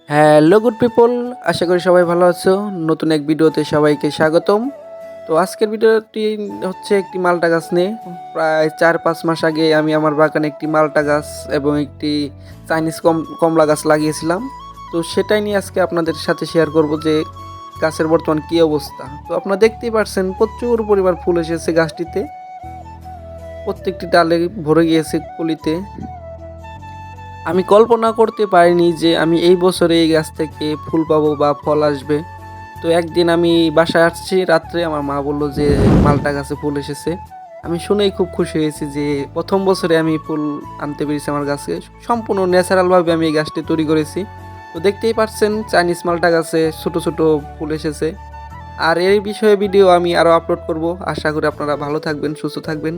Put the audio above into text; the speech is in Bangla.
হ্যালো গুড পিপল, আশা করি সবাই ভালো আছো। নতুন এক ভিডিওতে সবাইকে স্বাগতম। তো আজকের ভিডিওটি হচ্ছে একটি মালটা গাছ নিয়ে। প্রায় 4-5 মাস আগে আমি আমার বাগানে একটি মালটা গাছ এবং একটি চাইনিজ কমলা গাছ লাগিয়েছিলাম। তো সেটাই নিয়ে আজকে আপনাদের সাথে শেয়ার করব যে গাছের বর্তমান কী অবস্থা। তো আপনারা দেখতেই পারছেন প্রচুর পরিমাণ ফুল এসেছে গাছটিতে, প্রত্যেকটি ডালে ভরে গিয়েছে কলিতে। আমি কল্পনা করতে পারিনি যে আমি এই বছরে এই গাছ থেকে ফুল পাবো বা ফল আসবে। তো একদিন আমি বাসায় আসছি রাত্রে, আমার মা বলল যে মালটা গাছে ফুল এসেছে। আমি শুনেই খুব খুশি হয়েছি যে প্রথম বছরে আমি ফুল আনতে পেরেছি আমার গাছে। সম্পূর্ণ ন্যাচারালভাবে আমি এই গাছটি তৈরি করেছি। তো দেখতেই পাচ্ছেন চাইনিজ মালটা গাছে ছোট ছোট ফুল এসেছে। আর এই বিষয়ে ভিডিও আমি আরও আপলোড করব। আশা করি আপনারা ভালো থাকবেন, সুস্থ থাকবেন।